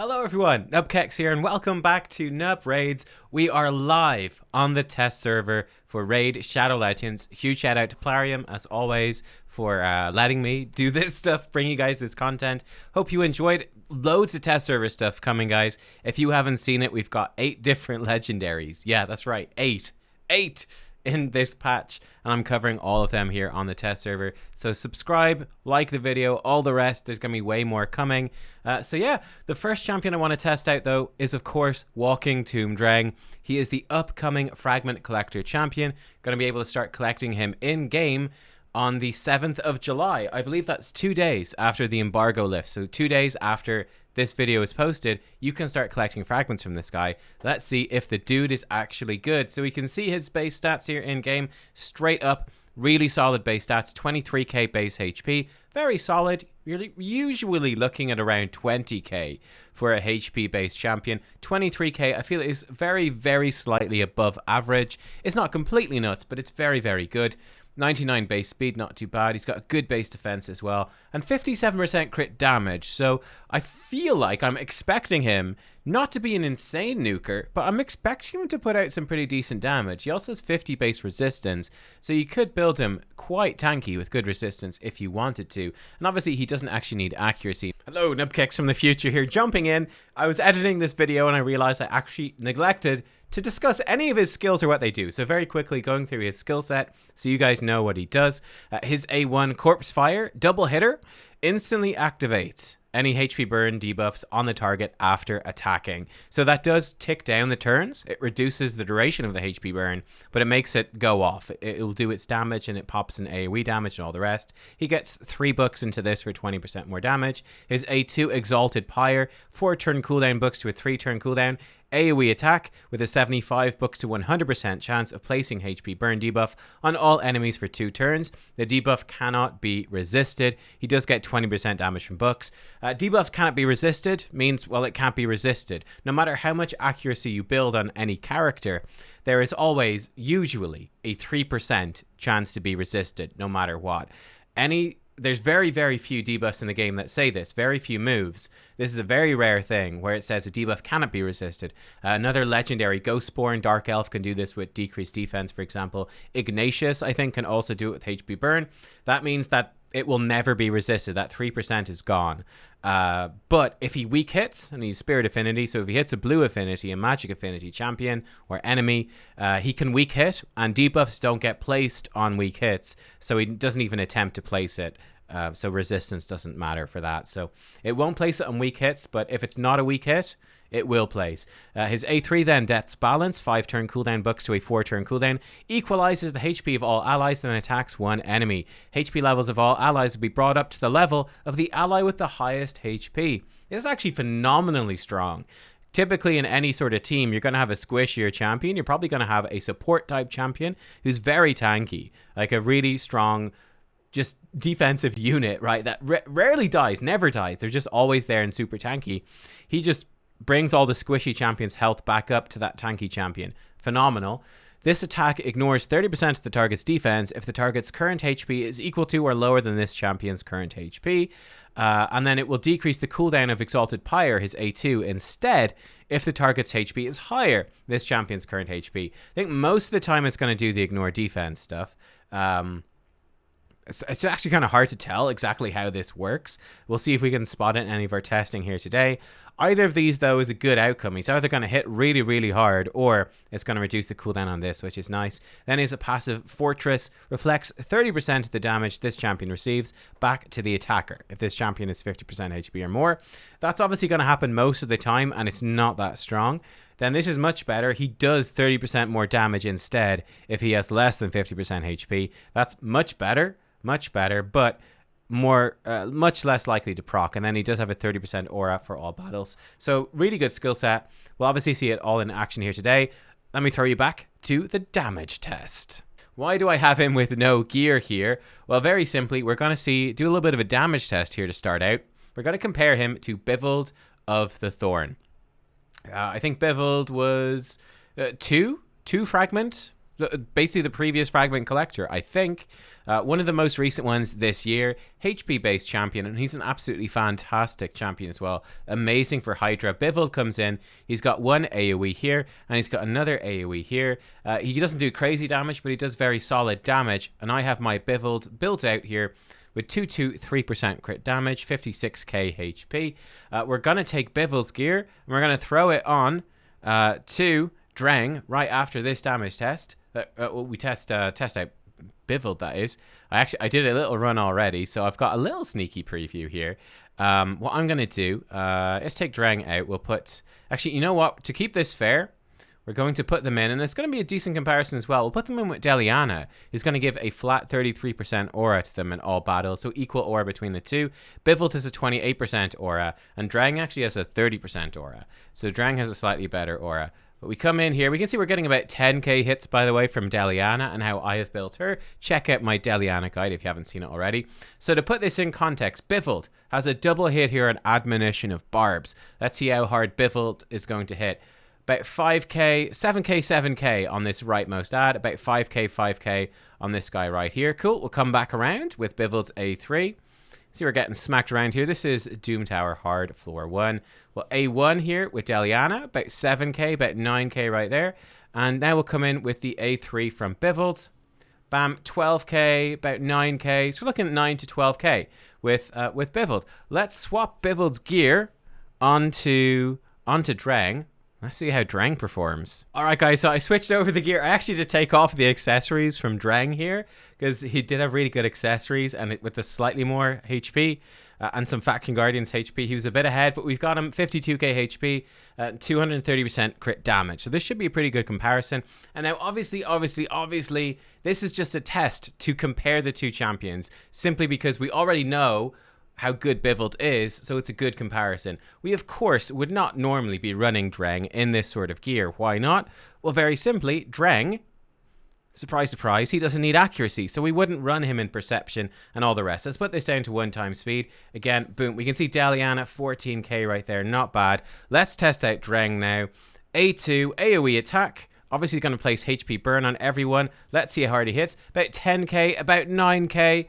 Hello everyone, nubkeks here and welcome back to Nub Raids. We are live on the test server for Raid Shadow Legends. Huge shout out to Plarium as always for letting me do this stuff, bring you guys this content. Hope you enjoyed. Loads of test server stuff coming, guys. If you haven't seen it, we've got 8 different legendaries. Yeah, that's right, 8 in this patch, and I'm covering all of them here on the test server. So subscribe, like the video, all the rest. There's gonna be way more coming. So yeah, the first champion I want to test out though is of course Walking Tomb Dreng. He is the upcoming fragment collector champion. Gonna be able to start collecting him in game on the 7th of July. I believe that's 2 days after the embargo lifts. So 2 days after this video is posted, you can start collecting fragments from this guy. Let's see if the dude is actually good. So we can see his base stats here in game. Straight up, really solid base stats. 23k base HP. Very solid. You're usually looking at around 20k for a HP based champion. 23k I feel is very, very slightly above average. It's not completely nuts, but it's very, very good. 99 base speed, not too bad. He's got a good base defense as well. And 57% crit damage. So I feel like I'm expecting him not to be an insane nuker, but I'm expecting him to put out some pretty decent damage. He also has 50 base resistance. So you could build him quite tanky with good resistance if you wanted to. And obviously he doesn't actually need accuracy. Hello, nubkeks from the future here, jumping in. I was editing this video and I realized I actually neglected to discuss any of his skills or what they do. So very quickly going through his skill set so you guys know what he does. His A1 Corpse Fire, double hitter, instantly activates any HP burn debuffs on the target after attacking. So that does tick down the turns. It reduces the duration of the HP burn, but it makes it go off. It will do its damage and it pops in AoE damage and all the rest. He gets 3 books into this for 20% more damage. His A2 Exalted Pyre, 4 turn cooldown books to a 3 turn cooldown. AoE attack with a 75 books to 100% chance of placing HP burn debuff on all enemies for 2 turns. The debuff cannot be resisted. He does get 20% damage from books. Debuff cannot be resisted means, well, it can't be resisted. No matter how much accuracy you build on any character, there is always, usually, a 3% chance to be resisted, no matter what. There's very, very few debuffs in the game that say this. Very few moves. This is a very rare thing where it says a debuff cannot be resisted. Another legendary, Ghostborn Dark Elf, can do this with decreased defense, for example. Ignatius, I think, can also do it with HP burn. That means that it will never be resisted. That 3% is gone. But if he weak hits, and he's Spirit Affinity, so if he hits a Blue Affinity, a Magic Affinity champion or enemy, he can weak hit, and debuffs don't get placed on weak hits, so he doesn't even attempt to place it. So resistance doesn't matter for that. So it won't place it on weak hits, but if it's not a weak hit, it will place. His A3 then, Death's Balance, 5 turn cooldown books to a 4 turn cooldown, equalizes the HP of all allies, then attacks one enemy. HP levels of all allies will be brought up to the level of the ally with the highest HP. This is actually phenomenally strong. Typically in any sort of team, you're going to have a squishier champion. You're probably going to have a support type champion who's very tanky, like a really strong just defensive unit, right, that rarely dies, never dies. They're just always there and super tanky. He just brings all the squishy champions' health back up to that tanky champion. Phenomenal. This attack ignores 30% of the target's defense if the target's current HP is equal to or lower than this champion's current HP. And then it will decrease the cooldown of Exalted Pyre, his A2, instead if the target's HP is higher this champion's current HP. I think most of the time it's going to do the ignore defense stuff. It's actually kind of hard to tell exactly how this works. We'll see if we can spot it in any of our testing here today. Either of these, though, is a good outcome. He's either going to hit really, really hard, or it's going to reduce the cooldown on this, which is nice. Then his passive Fortress reflects 30% of the damage this champion receives back to the attacker if this champion is 50% HP or more. That's obviously going to happen most of the time, and it's not that strong. Then this is much better. He does 30% more damage instead if he has less than 50% HP. That's much better, but much less likely to proc. And then he does have a 30% aura for all battles. So really good skill set. We'll obviously see it all in action here today. Let me throw you back to the damage test. Why do I have him with no gear here? Well, very simply, we're going to do a little bit of a damage test here to start out. We're going to compare him to Bivald of the Thorn. I think Bivald was two fragment basically the previous fragment collector, I think. One of the most recent ones this year, HP based champion, and he's an absolutely fantastic champion as well. Amazing for Hydra. Bivald comes in, he's got one AoE here, and he's got another AoE here. He doesn't do crazy damage, but he does very solid damage, and I have my Bivald built out here with 223% crit damage, 56k HP. We're going to take Bivald's gear, and we're going to throw it on to Dreng right after this damage test. We test out Bivald, that is. I did a little run already, so I've got a little sneaky preview here. What I'm going to do, let's take Dreng out. We'll put... Actually, you know what? To keep this fair, we're going to put them in, and it's going to be a decent comparison as well. We'll put them in with Deliana, who's going to give a flat 33% aura to them in all battles, so equal aura between the two. Bivald has a 28% aura, and Dreng actually has a 30% aura. So Dreng has a slightly better aura. But we come in here, we can see we're getting about 10k hits, by the way, from Deliana and how I have built her. Check out my Deliana guide if you haven't seen it already. So to put this in context, Bivald has a double hit here on Admonition of Barbs. Let's see how hard Bivald is going to hit. About 5k, 7k, 7k on this rightmost ad, about 5k, 5k on this guy right here. Cool, we'll come back around with Bivald's A3. See, we're getting smacked around here. This is Doom Tower Hard, floor 1. Well, A1 here with Deliana, about 7k, about 9k right there. And now we'll come in with the A3 from Bivald. Bam, 12k, about 9k. So we're looking at 9 to 12k with Bivald. Let's swap Bivald's gear onto Dreng. Let's see how Dreng performs. All right, guys, so I switched over the gear. I actually did take off the accessories from Dreng here because he did have really good accessories, and with the slightly more HP and some Faction Guardians HP, he was a bit ahead, but we've got him 52k HP, 230% crit damage. So this should be a pretty good comparison. And now, obviously, this is just a test to compare the two champions, simply because we already know how good Bivald is, so it's a good comparison. We, of course, would not normally be running Dreng in this sort of gear. Why not? Well, very simply, Dreng, surprise, surprise, he doesn't need accuracy, so we wouldn't run him in perception and all the rest. Let's put this down to 1x speed. Again, boom, we can see Deliana, 14k right there, not bad. Let's test out Dreng now. A2, AoE attack. Obviously going to place HP burn on everyone. Let's see how hard he hits. About 10k, about 9k.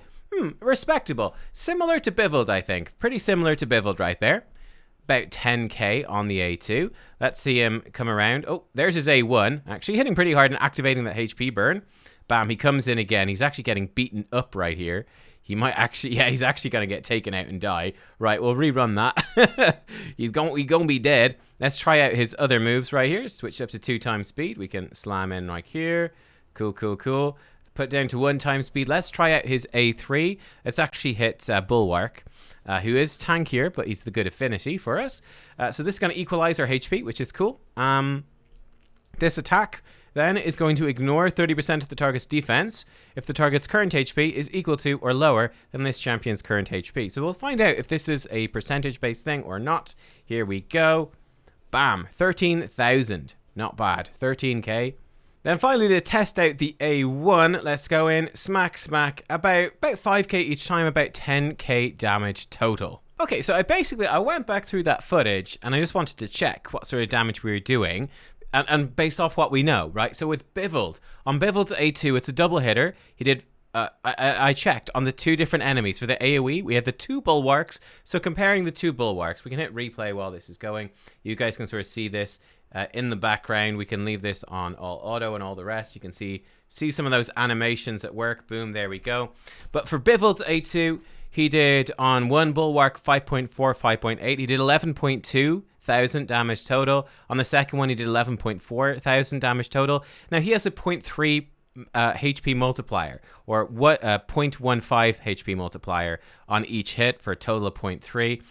Respectable. Similar to Bivald, I think. Pretty similar to Bivald right there. About 10k on the A2. Let's see him come around. Oh, there's his A1. Actually hitting pretty hard and activating that HP burn. Bam, he comes in again. He's actually getting beaten up right here. He might actually, yeah, he's actually going to get taken out and die. Right, we'll rerun that. He's going to be dead. Let's try out his other moves right here. Switch up to 2x speed. We can slam in right here. Cool, cool, cool. Put down to 1x speed. Let's try out his A3. Let's actually hit Bulwark, who is tankier, but he's the good affinity for us. So this is going to equalize our HP, which is cool. This attack then is going to ignore 30% of the target's defense if the target's current HP is equal to or lower than this champion's current HP. So we'll find out if this is a percentage-based thing or not. Here we go. Bam, 13,000. Not bad. 13k. Then finally, to test out the A1, let's go in, smack, smack, about 5k each time, about 10k damage total. Okay, so I went back through that footage, and I just wanted to check what sort of damage we were doing, and based off what we know, right? So with Bivald, on Bivald's A2, it's a double hitter. He did, I checked on the two different enemies. For the AoE, we had the two bulwarks. So comparing the two bulwarks, we can hit replay while this is going. You guys can sort of see this. In the background, we can leave this on all auto and all the rest. You can see some of those animations at work. Boom, there we go. But for Bivald's A2, he did on one bulwark 5.4, 5.8. He did 11.2 thousand damage total. On the second one, he did 11.4 thousand damage total. Now he has a 0.3 HP multiplier, or 0.15 HP multiplier on each hit for a total of 0.3.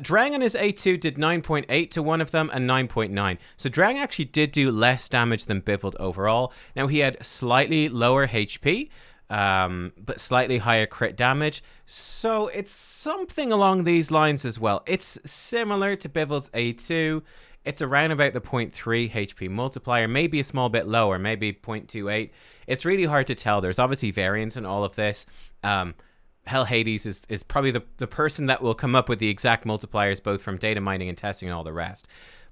Dreng on his A2 did 9.8 to one of them and 9.9. So Dreng actually did do less damage than Bivald overall. Now he had slightly lower HP, but slightly higher crit damage. So it's something along these lines as well. It's similar to Bivald's A2. It's around about the 0.3 HP multiplier, maybe a small bit lower, maybe 0.28. It's really hard to tell. There's obviously variance in all of this. Hell Hades is probably the person that will come up with the exact multipliers, both from data mining and testing and all the rest.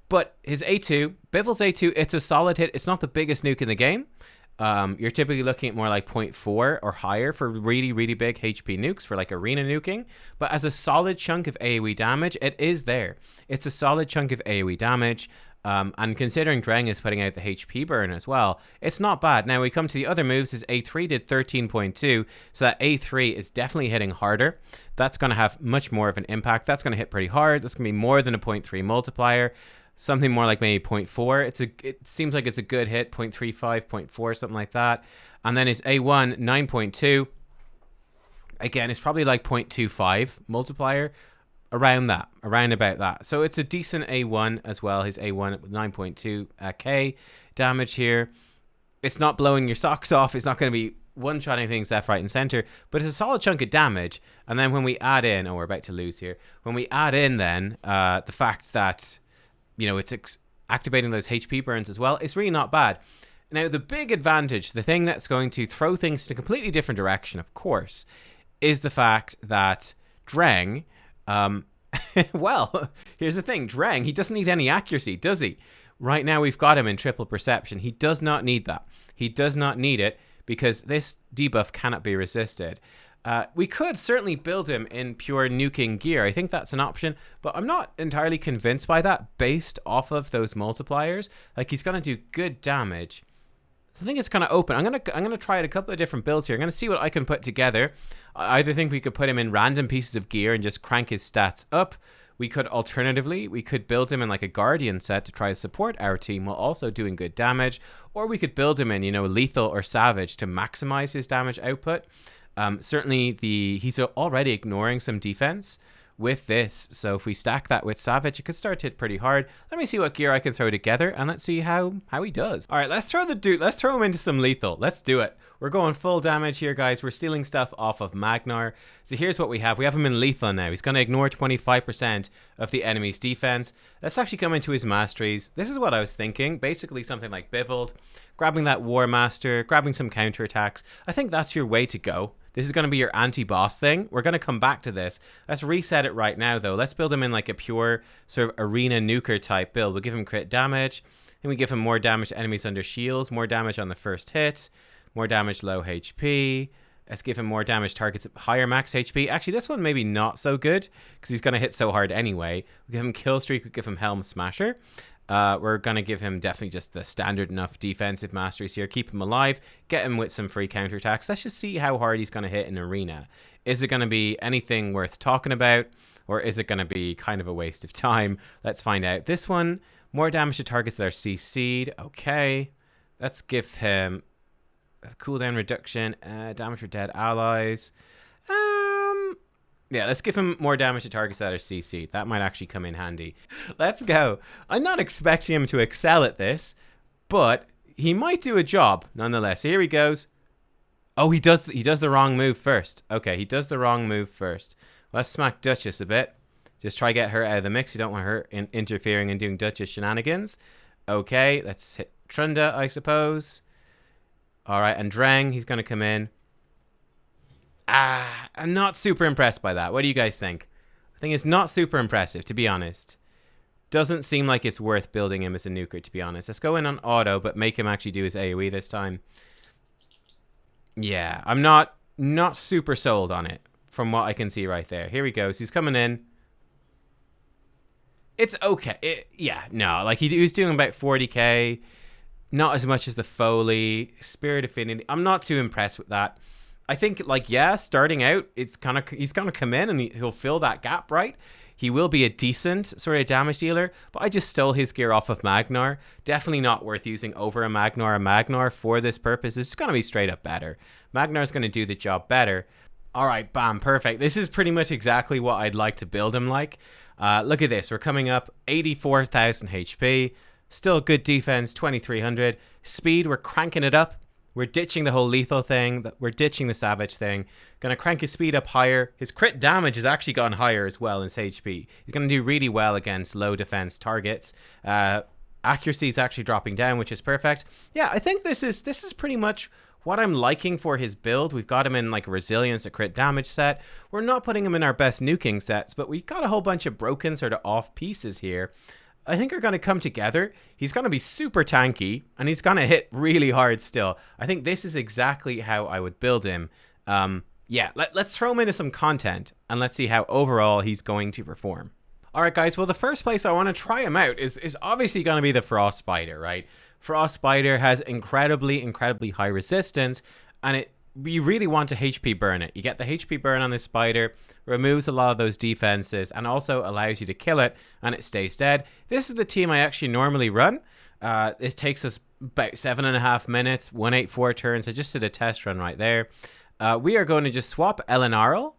But his A2, Bivald's A2, it's a solid hit. It's not the biggest nuke in the game. you're typically looking at more like 0.4 or higher for really, really big HP nukes, for like arena nuking. But as a solid chunk of AoE damage, it is there. It's a solid chunk of AoE damage. And considering Dreng is putting out the HP burn as well, it's not bad. Now we come to the other moves. Is A3 did 13.2, so that A3 is definitely hitting harder. That's going to have much more of an impact. That's going to hit pretty hard. That's going to be more than a 0.3 multiplier. Something more like maybe 0.4. It seems like it's a good hit. 0.35, 0.4, something like that. And then his A1, 9.2. Again, it's probably like 0.25 multiplier. Around about that. So it's a decent A1 as well. His A1 with 9.2k damage here. It's not blowing your socks off. It's not going to be one-shotting things left, right, and center. But it's a solid chunk of damage. And then when we add in... Oh, we're about to lose here. When we add in then the fact that, you know, it's activating those HP burns as well, it's really not bad. Now, the big advantage, the thing that's going to throw things in a completely different direction, of course, is the fact that Dreng... well, here's the thing. Dreng, he doesn't need any accuracy, does he? Right now we've got him in triple perception. He does not need that. He does not need it because this debuff cannot be resisted. We could certainly build him in pure nuking gear. I think that's an option, but I'm not entirely convinced by that based off of those multipliers. Like, he's going to do good damage. I think it's kind of open. I'm gonna try out a couple of different builds here. I'm gonna see what I can put together. I either think we could put him in random pieces of gear and just crank his stats up. We could alternatively, we could build him in like a guardian set to try to support our team while also doing good damage, or we could build him in, you know, lethal or savage to maximize his damage output. Certainly he's already ignoring some defense with this, so if we stack that with savage, it could start to hit pretty hard. Let me see what gear I can throw together, and let's see how he does. All right, let's throw him into some lethal. Let's do it. We're going full damage here, guys. We're stealing stuff off of Magnar. So here's what we have. We have him in lethal now. He's going to ignore 25% of the enemy's defense. Let's actually come into his masteries. This is what I was thinking. Basically something like Bivald, grabbing that War Master, grabbing some counterattacks. I think that's your way to go. This is going to be your anti-boss thing. We're going to come back to this. Let's reset it right now, though. Let's build him in like a pure sort of arena nuker type build. We'll give him crit damage. Then we give him more damage to enemies under shields, more damage on the first hit, more damage low HP. Let's give him more damage targets at higher max HP. Actually, this one maybe not so good because he's going to hit so hard anyway. We give him kill streak. We give him Helm Smasher. We're going to give him definitely just the standard enough defensive masteries here. Keep him alive. Get him with some free counterattacks. Let's just see how hard he's going to hit in arena. Is it going to be anything worth talking about? Or is it going to be kind of a waste of time? Let's find out. This one, more damage to targets that are CC'd. Okay. Let's give him a cooldown reduction. Damage for dead allies. Yeah, let's give him more damage to targets that are CC'd. That might actually come in handy. Let's go. I'm not expecting him to excel at this, but he might do a job nonetheless. Here he goes. Oh, he does the wrong move first. Okay, he does the wrong move first. Let's smack Duchess a bit. Just try to get her out of the mix. You don't want her interfering and doing Duchess shenanigans. Okay, let's hit Trunda, I suppose. All right, and Dreng, he's going to come in. I'm not super impressed by that. What do you guys think? I think it's not super impressive, to be honest. Doesn't seem like it's worth building him as a nuker, to be honest. Let's go in on auto, but make him actually do his AoE this time. Yeah, I'm not super sold on it from what I can see right there. Here he goes. He's coming in. It's okay. Yeah, no. Like, he was doing about 40k. Not as much as the Foley. Spirit Affinity. I'm not too impressed with that. I think, like, yeah, starting out, he's gonna come in and he'll fill that gap, right? He will be a decent sort of damage dealer, but I just stole his gear off of Magnar. Definitely not worth using over a Magnar. A Magnar for this purpose is going to be straight up better. Magnar's going to do the job better. All right, bam, perfect. This is pretty much exactly what I'd like to build him like. Look at this. We're coming up 84,000 HP. Still good defense, 2,300. Speed, we're cranking it up. We're ditching the whole lethal thing. We're ditching the savage thing. Going to crank his speed up higher. His crit damage has actually gone higher as well in his HP. He's going to do really well against low defense targets. Accuracy is actually dropping down, which is perfect. Yeah, I think this is pretty much what I'm liking for his build. We've got him in like a resilience, a crit damage set. We're not putting him in our best nuking sets, but we've got a whole bunch of broken sort of off pieces here. I think are going to come together. He's going to be super tanky, and he's going to hit really hard still. I think this is exactly how I would build him. Yeah, let's throw him into some content, and let's see how overall he's going to perform. All right, guys. Well, the first place I want to try him out is obviously going to be the Frost Spider, right? Frost Spider has incredibly high resistance, and you really want to HP burn it. You get the HP burn on this spider, removes a lot of those defenses, and also allows you to kill it, and it stays dead. This is the team I actually normally run. It takes us about 7.5 minutes, 184 turns. I just did a test run right there. We are going to just swap Elenarl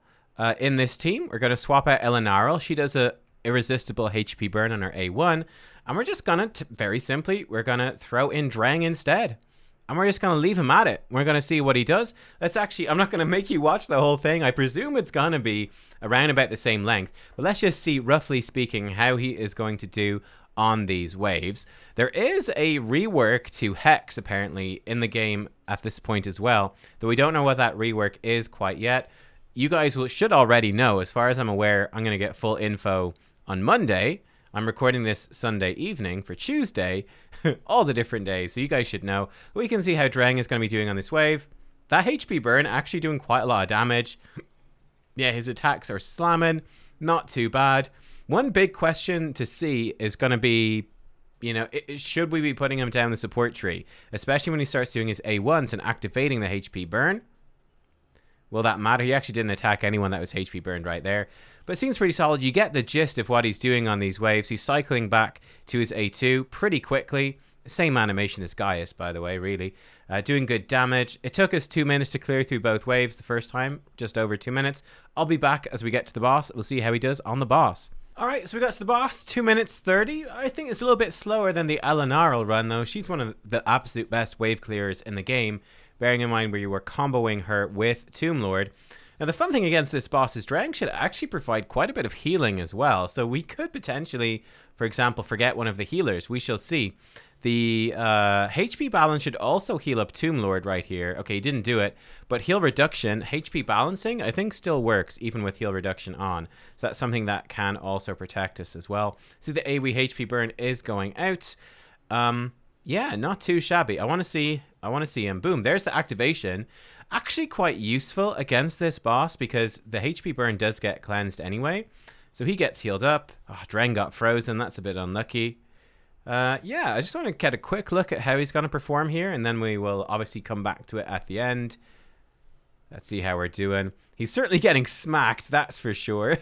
in this team. We're going to swap out Elenarl. She does a irresistible HP burn on her A1, and we're just gonna very simply, we're gonna throw in Dreng instead, and we're just gonna leave him at it. We're gonna see what he does. I'm not gonna make you watch the whole thing. I presume it's gonna be around about the same length, but let's just see, roughly speaking, how he is going to do on these waves. There is a rework to Hex apparently in the game at this point as well, though we don't know what that rework is quite yet. You guys should already know. As far as I'm aware, I'm gonna get full info on Monday. I'm recording this Sunday evening for Tuesday, all the different days, so you guys should know. We can see how Dreng is going to be doing on this wave. That HP burn actually doing quite a lot of damage. Yeah, his attacks are slamming, not too bad. One big question to see is going to be, you know, should we be putting him down the support tree, especially when he starts doing his A1s and activating the HP burn? Will that matter? He actually didn't attack anyone that was HP burned right there. But it seems pretty solid. You get the gist of what he's doing on these waves. He's cycling back to his A2 pretty quickly. Same animation as Gaius, by the way, really. Doing good damage. It took us 2 minutes to clear through both waves the first time. Just over 2 minutes. I'll be back as we get to the boss. We'll see how he does on the boss. Alright, so we got to the boss. 2 minutes 30. I think it's a little bit slower than the Elenarl run, though. She's one of the absolute best wave clearers in the game, bearing in mind where you were comboing her with Tomb Lord. Now, the fun thing against this boss is Dreng should actually provide quite a bit of healing as well. So we could potentially, for example, forget one of the healers. We shall see. The HP balance should also heal up Tomb Lord right here. Okay, he didn't do it. But heal reduction, HP balancing, I think still works even with heal reduction on. So that's something that can also protect us as well. See, the AoE HP burn is going out. Yeah, not too shabby. I want to see him. Boom, there's the activation. Actually quite useful against this boss because the HP burn does get cleansed anyway. So he gets healed up. Oh, Dreng got frozen. That's a bit unlucky. Yeah, I just want to get a quick look at how he's going to perform here, and then we will obviously come back to it at the end. Let's see how we're doing. He's certainly getting smacked, that's for sure.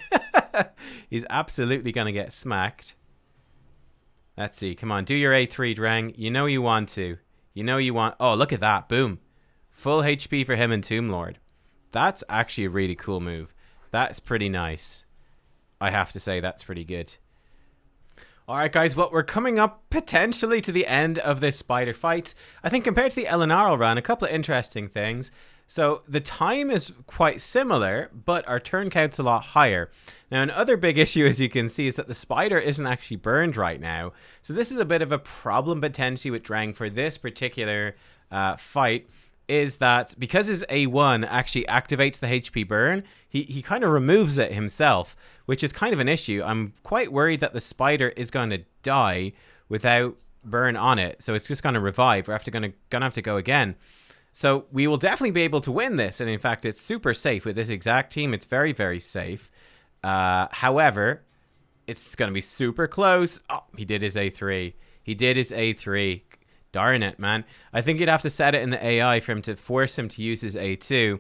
He's absolutely going to get smacked. Let's see. Come on, do your A3, Dreng. You know you want to. You know you want... Oh, look at that. Boom. Full HP for him and Tomb Lord. That's actually a really cool move. That's pretty nice. I have to say, that's pretty good. Alright guys, well, we're coming up potentially to the end of this spider fight. I think compared to the Elenarl run, a couple of interesting things. So the time is quite similar, but our turn count's a lot higher. Now, another big issue, as you can see, is that the spider isn't actually burned right now. So this is a bit of a problem potentially with Dreng for this particular fight, is that because his A1 actually activates the HP burn, he kind of removes it himself, which is kind of an issue. I'm quite worried that the spider is going to die without burn on it, so it's just going to revive. We're gonna have to go again. So we will definitely be able to win this, and in fact, it's super safe with this exact team. It's very, very safe. However, it's going to be super close. Oh, he did his A3. He did his A3. Darn it, man. I think you'd have to set it in the AI for him to force him to use his A2.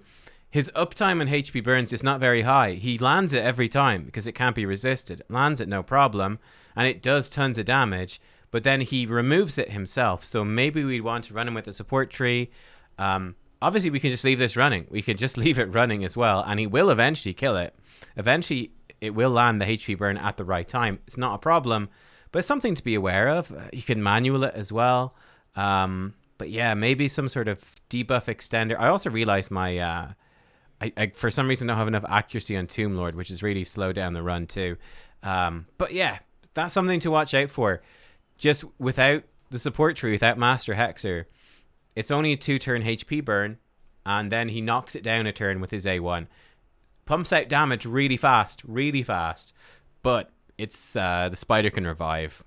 His uptime on HP burns is not very high. He lands it every time because it can't be resisted. Lands it no problem, and it does tons of damage, but then he removes it himself. So maybe we'd want to run him with a support tree. Obviously, we can just leave this running. We could just leave it running as well, and he will eventually kill it. Eventually, it will land the HP burn at the right time. It's not a problem, but it's something to be aware of. You can manual it as well. But yeah, maybe some sort of debuff extender. I also realized my... I for some reason don't have enough accuracy on Tomb Lord, which has really slowed down the run too. But yeah, that's something to watch out for. Just without the support tree, without Master Hexer, it's only a 2-turn HP burn, and then he knocks it down a turn with his A1. Pumps out damage really fast, but it's the spider can revive.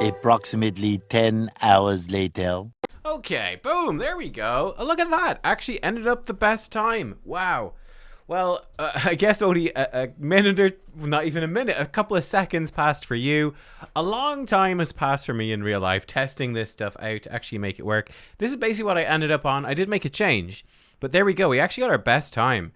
Approximately 10 hours later. Okay, boom, there we go. Oh, look at that. Actually ended up the best time. Wow. Well, I guess only a minute or not even a minute, a couple of seconds passed for you. A long time has passed for me in real life testing this stuff out to actually make it work. This is basically what I ended up on. I did make a change, but there we go. We actually got our best time.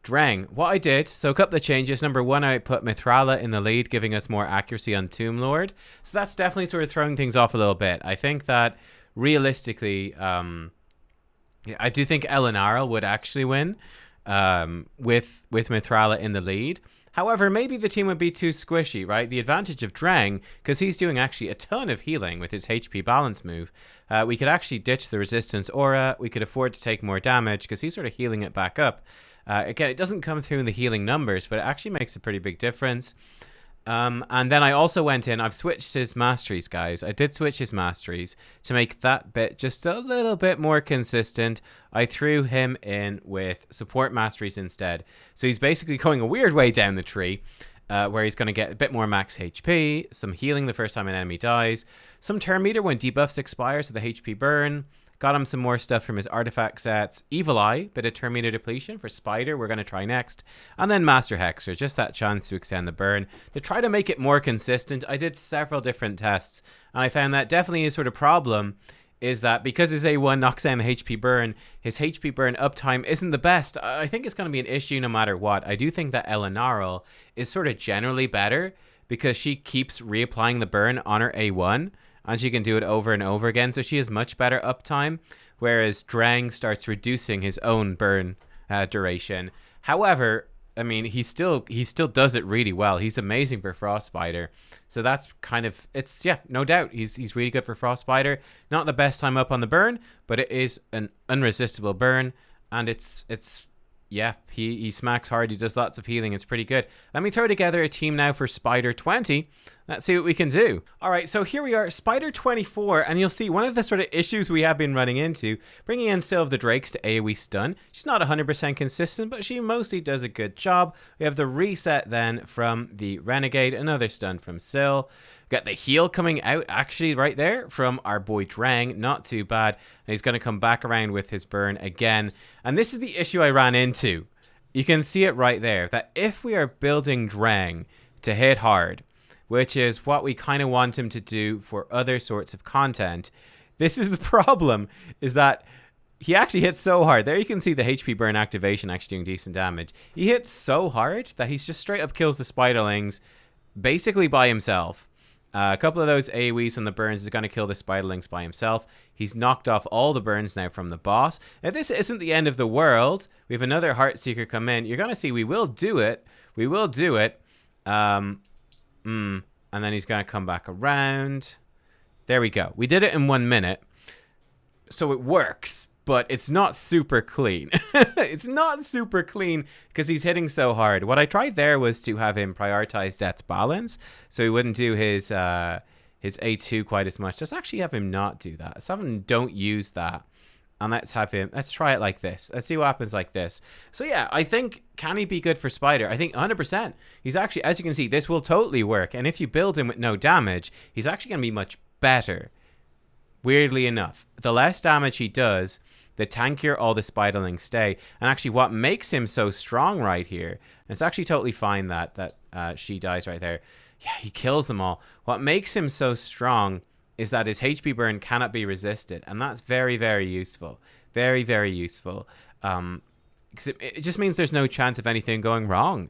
Dreng. What I did, so a couple of changes. Number one, I put Mithrala in the lead, giving us more accuracy on Tomb Lord. So that's definitely sort of throwing things off a little bit. I think that realistically, I do think Elenarl would actually win with Mithrala in the lead. However, maybe the team would be too squishy, right? The advantage of Dreng, because he's doing actually a ton of healing with his HP balance move, we could actually ditch the resistance aura. We could afford to take more damage because he's sort of healing it back up. Again, it doesn't come through in the healing numbers, but it actually makes a pretty big difference. And then I also went in, I've switched his masteries, guys. I did switch his masteries to make that bit just a little bit more consistent. I threw him in with support masteries instead. So he's basically going a weird way down the tree, where he's going to get a bit more max HP, some healing the first time an enemy dies, some turn meter when debuffs expire, so the HP burn. Got him some more stuff from his artifact sets. Evil Eye, bit of turn meter depletion for Spider, we're going to try next. And then Master Hexer, just that chance to extend the burn. To try to make it more consistent, I did several different tests, and I found that definitely a sort of problem is that because his A1 knocks down the HP burn, his HP burn uptime isn't the best. I think it's going to be an issue no matter what. I do think that Elenarl is sort of generally better because she keeps reapplying the burn on her A1. And she can do it over and over again, so she has much better uptime, whereas Dreng starts reducing his own burn duration. However, I mean, he still does it really well. He's amazing for Frostbiter, so that's kind of, it's, yeah, no doubt, he's really good for Frostbiter. Not the best time up on the burn, but it is an unresistible burn, and it's yeah, he smacks hard. He does lots of healing. It's pretty good. Let me throw together a team now for Spider 20. Let's see what we can do. All right, so here we are, Spider 24, and you'll see one of the sort of issues we have been running into, bringing in Syl of the Drakes to AoE stun. She's not 100% consistent, but she mostly does a good job. We have the reset then from the Renegade, another stun from Syl. Got the heal coming out actually right there from our boy Dreng. Not too bad. And he's going to come back around with his burn again. And this is the issue I ran into. You can see it right there. That if we are building Dreng to hit hard, which is what we kind of want him to do for other sorts of content, this is the problem. Is that he actually hits so hard. There you can see the HP burn activation actually doing decent damage. He hits so hard that he's just straight up kills the Spiderlings basically by himself. A couple of those AoEs on the burns is going to kill the Spiderlings by himself. He's knocked off all the burns now from the boss. Now, this isn't the end of the world. We have another Heartseeker come in. You're going to see we will do it. We will do it. And then he's going to come back around. There we go. We did it in 1 minute. So it works, but it's not super clean. It's not super clean because he's hitting so hard. What I tried there was to have him prioritize death's balance, so he wouldn't do his A2 quite as much. Let's actually have him not do that. Let's have him don't use that. And let's try it like this. Let's see what happens like this. So yeah, I think, can he be good for Spider? I think 100%. He's actually, as you can see, this will totally work. And if you build him with no damage, he's actually going to be much better. Weirdly enough, the less damage he does, the tankier all the Spiderlings stay. And actually what makes him so strong right here, and it's actually totally fine that she dies right there. Yeah, he kills them all. What makes him so strong is that his HP burn cannot be resisted. And that's very, very useful. Very, very useful. Because it just means there's no chance of anything going wrong.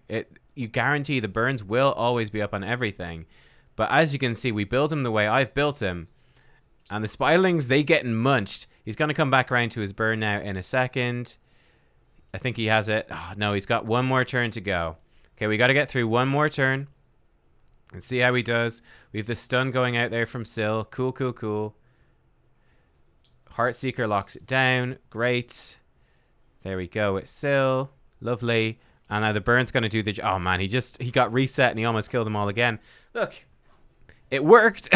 You guarantee the burns will always be up on everything. But as you can see, we build him the way I've built him. And the Spiderlings, they getting munched. He's going to come back around to his burn now in a second. I think he has it. Oh, no, he's got one more turn to go. Okay, we got to get through one more turn. And see how he does. We have the stun going out there from Syl. Cool, cool, cool. Heartseeker locks it down. Great. There we go. It's Syl. Lovely. And now the burn's going to do the... Oh, man, he got reset and he almost killed them all again. Look. It worked.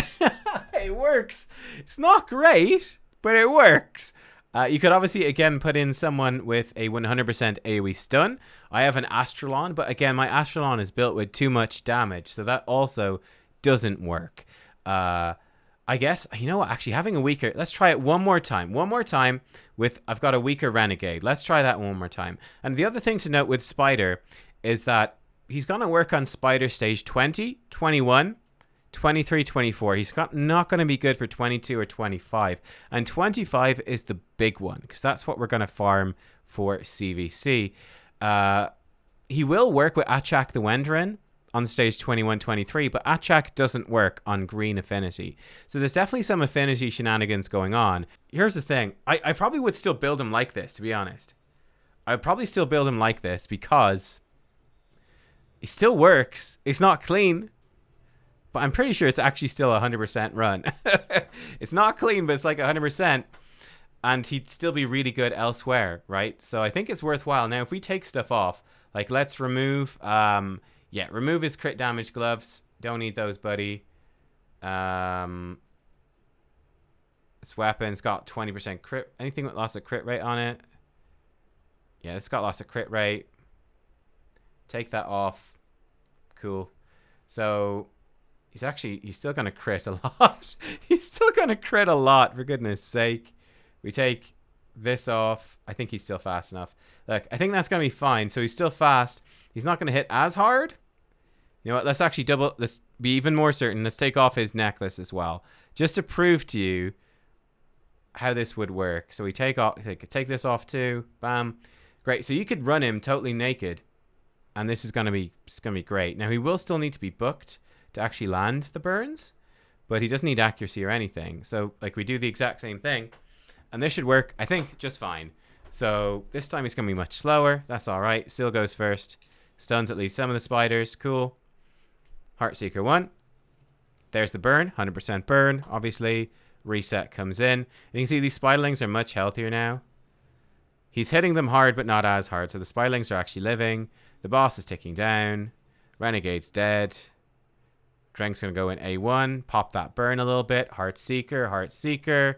It works. It's not great, but it works. You could obviously, again, put in someone with a 100% AoE stun. I have an Astrolon, but again, my Astrolon is built with too much damage, so that also doesn't work. I guess, you know what, actually having a weaker, let's try it one more time. One more time with, I've got a weaker Renegade. Let's try that one more time. And the other thing to note with Spider is that he's going to work on Spider stage 20, 21, 23, 24. He's not going to be good for 22 or 25. And 25 is the big one, because that's what we're going to farm for CVC. He will work with Achak the Wenderin on stage 21, 23, but Achak doesn't work on green affinity. So there's definitely some affinity shenanigans going on. Here's the thing. I probably would still build him like this, to be honest. I would probably still build him like this because he still works. It's not clean, but I'm pretty sure it's actually still 100% run. It's not clean, but it's like 100%. And he'd still be really good elsewhere, right? So I think it's worthwhile. Now, if we take stuff off, like let's remove... yeah, remove his crit damage gloves. Don't need those, buddy. This weapon's got 20% crit. Anything with lots of crit rate on it? Yeah, it's got lots of crit rate. Take that off. Cool. So, he's still going to crit a lot. He's still going to crit a lot, for goodness sake. We take this off. I think he's still fast enough. Look, I think that's going to be fine. So, he's still fast. He's not going to hit as hard. You know what? Let's actually let's be even more certain. Let's take off his necklace as well, just to prove to you how this would work. So we take this off too. Bam. Great. So you could run him totally naked, and this is gonna be great. Now he will still need to be booked to actually land the burns, but he doesn't need accuracy or anything. So like we do the exact same thing, and this should work, I think, just fine. So this time he's gonna be much slower. That's all right. Still goes first. Stuns at least some of the spiders. Cool. Heartseeker 1. There's the burn. 100% burn. Obviously, reset comes in. And you can see these spiderlings are much healthier now. He's hitting them hard, but not as hard. So the spiderlings are actually living. The boss is ticking down. Renegade's dead. Dreng's going to go in A1. Pop that burn a little bit. Heartseeker. Heartseeker.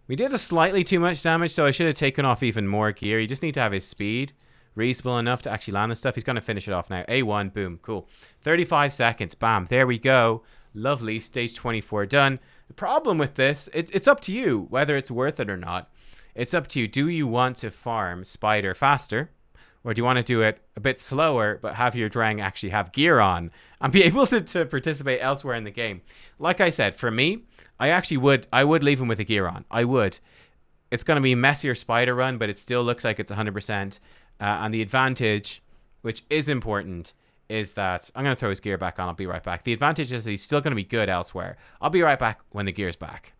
We did a slightly too much damage, so I should have taken off even more gear. You just need to have his speed reasonable enough to actually land this stuff. He's going to finish it off now. A1, boom, cool. 35 seconds, bam, there we go. Lovely, stage 24 done. The problem with this, it's up to you whether it's worth it or not. It's up to you. Do you want to farm Spider faster? Or do you want to do it a bit slower, but have your Dreng actually have gear on and be able to participate elsewhere in the game? Like I said, for me, I would leave him with a gear on. I would. It's going to be a messier Spider run, but it still looks like it's 100%. And the advantage, which is important, is that I'm going to throw his gear back on. I'll be right back. The advantage is he's still going to be good elsewhere. I'll be right back when the gear's back.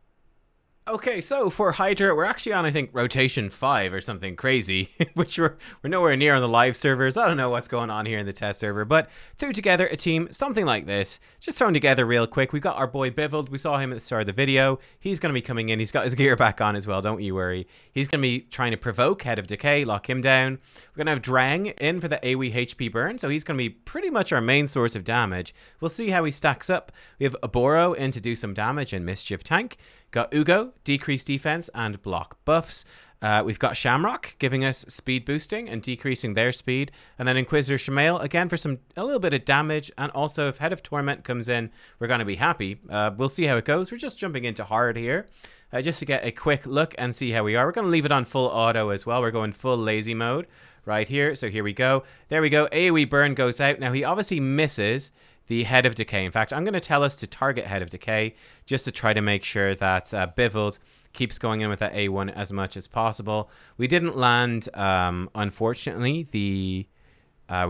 Okay, so for Hydra, we're actually on, I think, rotation 5 or something crazy, which we're nowhere near on the live servers. I don't know what's going on here in the test server, but threw together a team, something like this. Just thrown together real quick. We've got our boy Bivald. We saw him at the start of the video. He's going to be coming in. He's got his gear back on as well, don't you worry. He's going to be trying to provoke Head of Decay, lock him down. We're going to have Dreng in for the AoE HP burn, so he's going to be pretty much our main source of damage. We'll see how he stacks up. We have Aboro in to do some damage and Mischief tank. Got Ugo, decreased defense and block buffs. We've got Shamrock giving us speed boosting and decreasing their speed. And then Inquisitor Shamail again for a little bit of damage. And also if Head of Torment comes in, we're going to be happy. We'll see how it goes. We're just jumping into hard here just to get a quick look and see how we are. We're going to leave it on full auto as well. We're going full lazy mode right here. So here we go. There we go. AoE burn goes out. Now he obviously misses the Head of Decay. In fact, I'm going to tell us to target Head of Decay just to try to make sure that Bivald keeps going in with that A1 as much as possible. We didn't land, unfortunately, we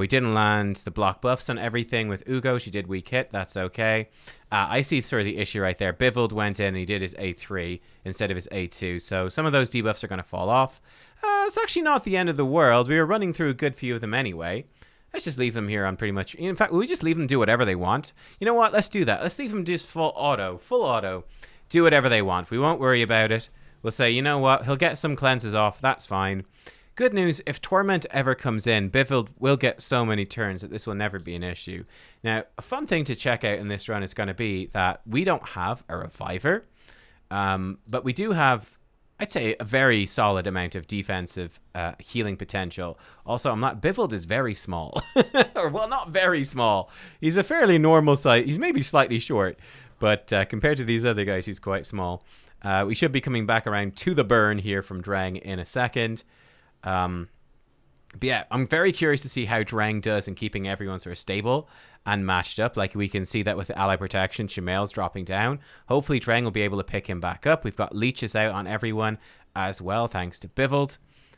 didn't land the block buffs on everything with Ugo. She did weak hit. That's okay. I see through the issue right there. Bivald went in and he did his A3 instead of his A2. So some of those debuffs are going to fall off. It's actually not the end of the world. We were running through a good few of them anyway. Let's just leave them here on pretty much... In fact, we just leave them do whatever they want. You know what? Let's do that. Let's leave them just full auto. Do whatever they want. We won't worry about it. We'll say, you know what? He'll get some cleanses off. That's fine. Good news, if Torment ever comes in, Bivald will get so many turns that this will never be an issue. Now, a fun thing to check out in this run is going to be that we don't have a Reviver. But we do have... I'd say a very solid amount of defensive healing potential. Also, I'm not... Bivald is very small. Or, well, not very small. He's a fairly normal size. He's maybe slightly short. But compared to these other guys, he's quite small. We should be coming back around to the burn here from Dreng in a second. But yeah, I'm very curious to see how Dreng does in keeping everyone sort of stable and matched up. Like we can see that with the ally protection, Shamail's dropping down. Hopefully Dreng will be able to pick him back up. We've got leeches out on everyone as well, thanks to Bivald.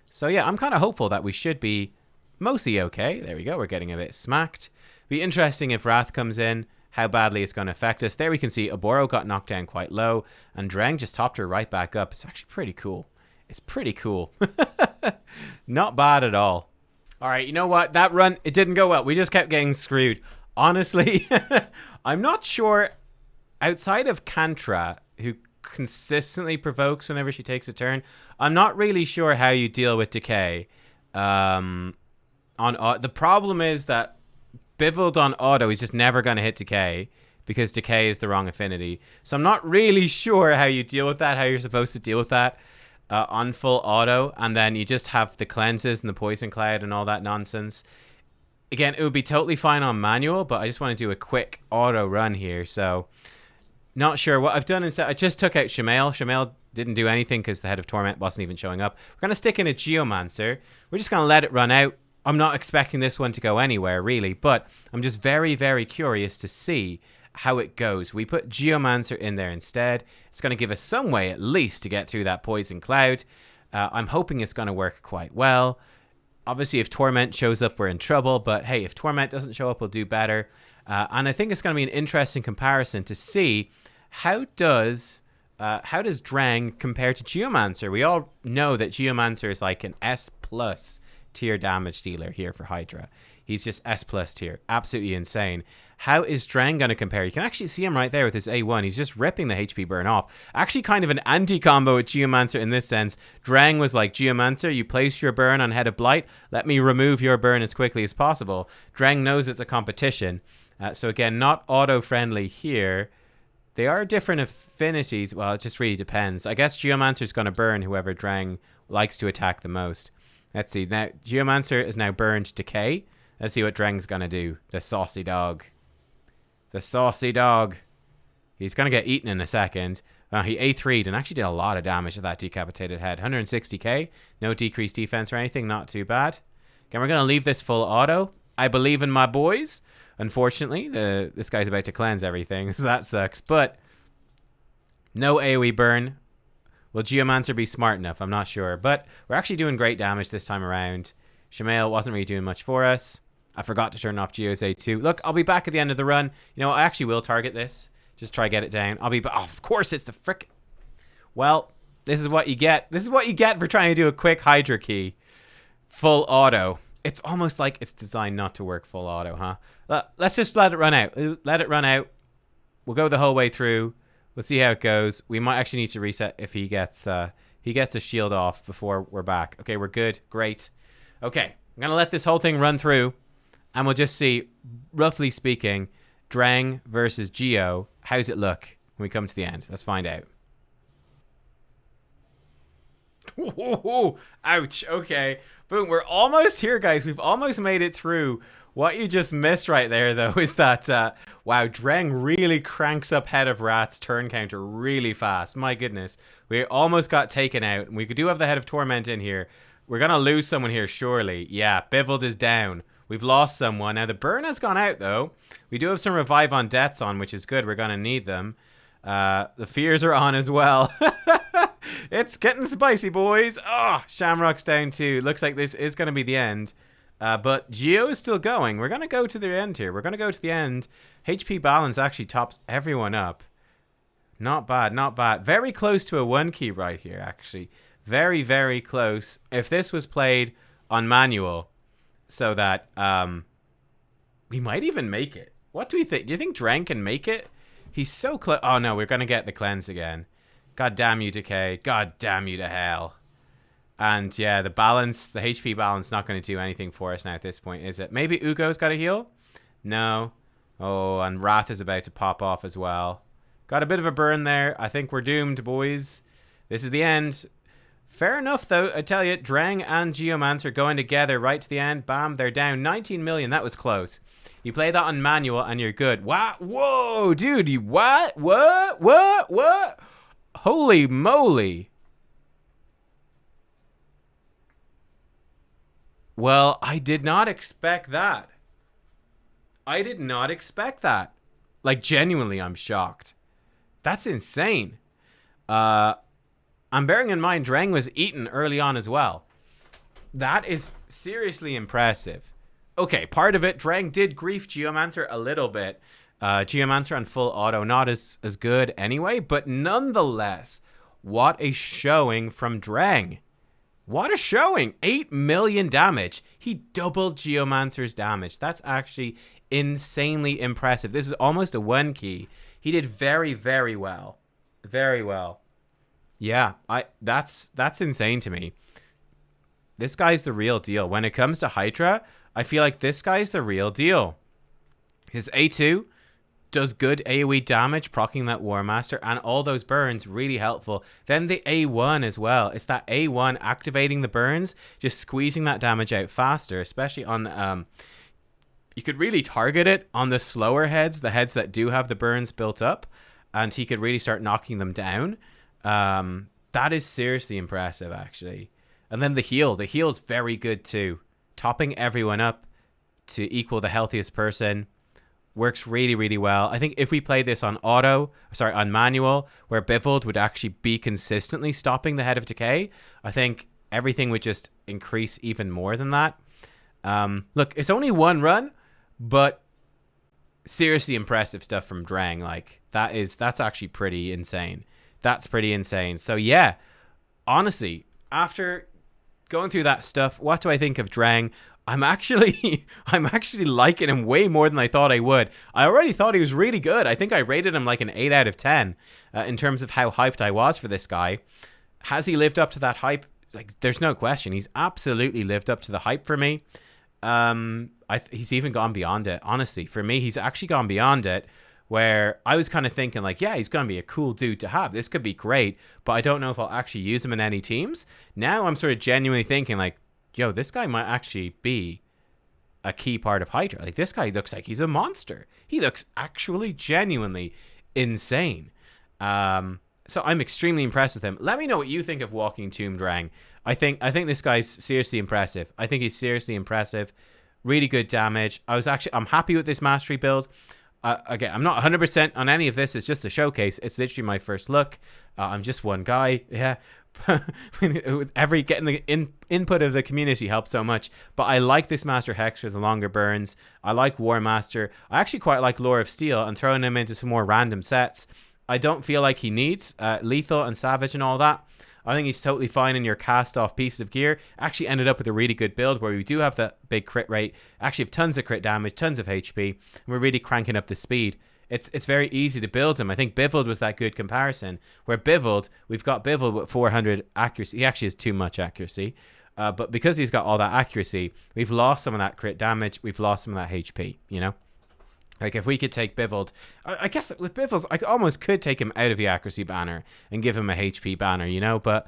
So yeah, I'm kind of hopeful that we should be mostly okay. There we go, we're getting a bit smacked. Be interesting if Wrath comes in, how badly it's going to affect us. There we can see Oboro got knocked down quite low, and Dreng just topped her right back up. It's actually pretty cool. It's pretty cool. Not bad at all. All right, you know what? That run, it didn't go well. We just kept getting screwed. Honestly, I'm not sure, outside of Kantra, who consistently provokes whenever she takes a turn, I'm not really sure how you deal with Decay. The problem is that Bivald on auto is just never going to hit Decay, because Decay is the wrong affinity. So I'm not really sure how you deal with that, how you're supposed to deal with that. On full auto, and then you just have the cleanses and the poison cloud and all that nonsense. Again, it would be totally fine on manual, but I just want to do a quick auto run here, so not sure. What I've done instead, I just took out Shamail. Shamail didn't do anything because the Head of Torment wasn't even showing up. We're going to stick in a Geomancer. We're just going to let it run out. I'm not expecting this one to go anywhere, really, but I'm just very, very curious to see how it goes. We put Geomancer in there instead. It's going to give us some way at least to get through that poison cloud. I'm hoping it's going to work quite well. Obviously, if Torment shows up, we're in trouble, but hey, if Torment doesn't show up, we'll do better. And I think it's going to be an interesting comparison to see how does Dreng compare to Geomancer. We all know that Geomancer is like an S+ tier damage dealer here for Hydra. He's just S+ tier. Absolutely insane. How is Dreng going to compare? You can actually see him right there with his A1. He's just ripping the HP burn off. Actually kind of an anti-combo with Geomancer in this sense. Dreng was like, Geomancer, you place your burn on Head of Blight. Let me remove your burn as quickly as possible. Dreng knows it's a competition. So again, not auto-friendly here. They are different affinities. Well, it just really depends. I guess Geomancer's going to burn whoever Dreng likes to attack the most. Let's see. Now, Geomancer is now burned Decay. Let's see what Dreng's going to do. The saucy dog. The saucy dog. He's going to get eaten in a second. He A3'd and actually did a lot of damage to that decapitated head. 160k. No decreased defense or anything. Not too bad. Again, we're going to leave this full auto. I believe in my boys. Unfortunately, this guy's about to cleanse everything, so that sucks. But no AoE burn. Will Geomancer be smart enough? I'm not sure. But we're actually doing great damage this time around. Shamail wasn't really doing much for us. I forgot to turn off Geo's A2. Look, I'll be back at the end of the run. You know, I actually will target this. Just try to get it down. I'll be back. Oh, of course, it's the frick. Well, this is what you get. This is what you get for trying to do a quick Hydra key. Full auto. It's almost like it's designed not to work full auto, huh? Let's just let it run out. Let it run out. We'll go the whole way through. We'll see how it goes. We might actually need to reset if he gets the shield off before we're back. Okay, we're good. Great. Okay, I'm going to let this whole thing run through. And we'll just see, roughly speaking, Dreng versus Geo. How's it look when we come to the end? Let's find out. Ooh, ouch. Okay. Boom. We're almost here, guys. We've almost made it through. What you just missed right there, though, is that, wow, Dreng really cranks up Head of Wrath's turn counter really fast. My goodness. We almost got taken out. And we do have the Head of Torment in here. We're going to lose someone here, surely. Yeah, Bivald is down. We've lost someone. Now, the burn has gone out, though. We do have some revive on deaths on, which is good. We're going to need them. The fears are on as well. It's getting spicy, boys. Oh, Shamrock's down, too. Looks like this is going to be the end. But Geo is still going. We're going to go to the end here. We're going to go to the end. HP balance actually tops everyone up. Not bad, not bad. Very close to a 1 key right here, actually. Very, very close. If this was played on manual... So that we might even make it. What do we think? Do you think Dreng can make it? He's so close. Oh, no, we're going to get the cleanse again. God damn you, Decay. God damn you to hell. And, yeah, the balance, the HP balance, not going to do anything for us now at this point, is it? Maybe Ugo's got a heal? No. Oh, and Wrath is about to pop off as well. Got a bit of a burn there. I think we're doomed, boys. This is the end. Fair enough, though. I tell you, Dreng and Geomancer going together right to the end. Bam, they're down 19 million. That was close. You play that on manual and you're good. What? Whoa, dude. You what? What? Holy moly. Well, I did not expect that. I did not expect that. Like, genuinely, I'm shocked. That's insane. I'm bearing in mind Dreng was eaten early on as well. That is seriously impressive. Okay, part of it, Dreng did grief Geomancer a little bit. Geomancer on full auto, not as good anyway, but nonetheless, what a showing from Dreng. What a showing. 8 million damage. He doubled Geomancer's damage. That's actually insanely impressive. This is almost a 1 key. He did very, very well. Very well. Yeah, that's insane to me. This guy's the real deal. When it comes to Hydra, I feel like this guy's the real deal. His A2 does good AoE damage, proccing that War Master, and all those burns, really helpful. Then the A1 as well. It's that A1 activating the burns, just squeezing that damage out faster, especially on... you could really target it on the slower heads, the heads that do have the burns built up, and he could really start knocking them down. That is seriously impressive, actually. And then the heal. The heal is very good, too. Topping everyone up to equal the healthiest person works really, really well. I think if we play this on on manual, where Bivold would actually be consistently stopping the Head of Decay, I think everything would just increase even more than that. Look, it's only 1 run, but seriously impressive stuff from Dreng. Like, that's actually pretty insane. That's pretty insane. So yeah, honestly, after going through that stuff, what do I think of Dreng? I'm actually liking him way more than I thought I would. I already thought he was really good. I think I rated him like an 8 out of 10 in terms of how hyped I was for this guy. Has he lived up to that hype? Like, there's no question. He's absolutely lived up to the hype for me. He's even gone beyond it. Honestly, for me, he's actually gone beyond it, where I was kind of thinking like, yeah, he's going to be a cool dude to have. This could be great, but I don't know if I'll actually use him in any teams. Now I'm sort of genuinely thinking like, yo, this guy might actually be a key part of Hydra. Like, this guy looks like he's a monster. He looks actually genuinely insane. So I'm extremely impressed with him. Let me know what you think of Walking Tomb Dreng. I think this guy's seriously impressive. I think he's seriously impressive. Really good damage. I'm happy with this mastery build. Again, I'm not 100% on any of this. It's just a showcase. It's literally my first look. I'm just one guy. Yeah. Getting the input of the community helps so much. But I like this Master Hex for the longer burns. I like War Master. I actually quite like Lore of Steel and throwing him into some more random sets. I don't feel like he needs Lethal and Savage and all that. I think he's totally fine in your cast-off pieces of gear. Actually ended up with a really good build where we do have the big crit rate. Actually have tons of crit damage, tons of HP, and we're really cranking up the speed. It's very easy to build him. I think Bivold was that good comparison, where we've got Bivold with 400 accuracy. He actually has too much accuracy. But because he's got all that accuracy, we've lost some of that crit damage. We've lost some of that HP, you know? Like, if we could take Bivold, I guess with Bivold, I almost could take him out of the accuracy banner and give him a HP banner, you know? But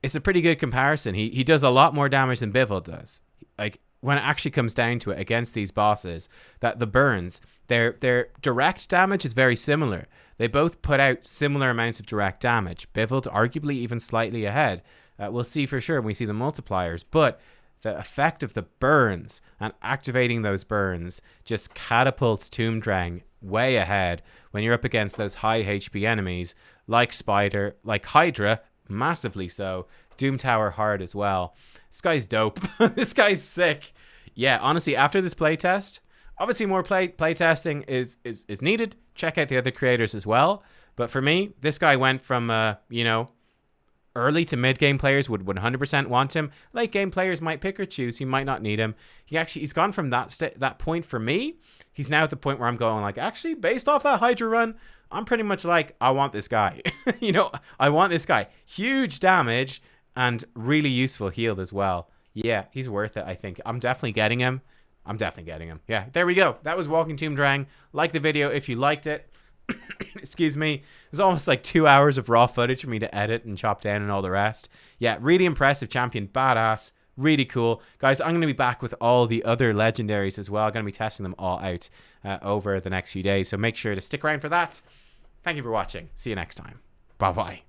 it's a pretty good comparison. He does a lot more damage than Bivold does. Like, when it actually comes down to it against these bosses, that the burns, their direct damage is very similar. They both put out similar amounts of direct damage. Bivold arguably even slightly ahead. We'll see for sure when we see the multipliers. But the effect of the burns and activating those burns just catapults Tomb Dreng way ahead when you're up against those high HP enemies like Spider, like Hydra, massively so. Doom Tower hard as well. This guy's dope. This guy's sick. Yeah, honestly, after this playtest, obviously more playtesting is needed. Check out the other creators as well. But for me, this guy went from, early to mid-game players would 100% want him. Late game players might pick or choose. He might not need him. He's gone from that point for me. He's now at the point where I'm going like, actually, based off that Hydra run, I'm pretty much like, I want this guy. I want this guy. Huge damage and really useful heal as well. Yeah, he's worth it, I think. I'm definitely getting him. Yeah, there we go. That was Walking Tomb Dreng. Like the video if you liked it. Excuse me. There's almost like 2 hours of raw footage for me to edit and chop down and all the rest. Yeah, really impressive champion. Badass. Really cool. Guys, I'm going to be back with all the other legendaries as well. I'm going to be testing them all out over the next few days. So make sure to stick around for that. Thank you for watching. See you next time. Bye-bye.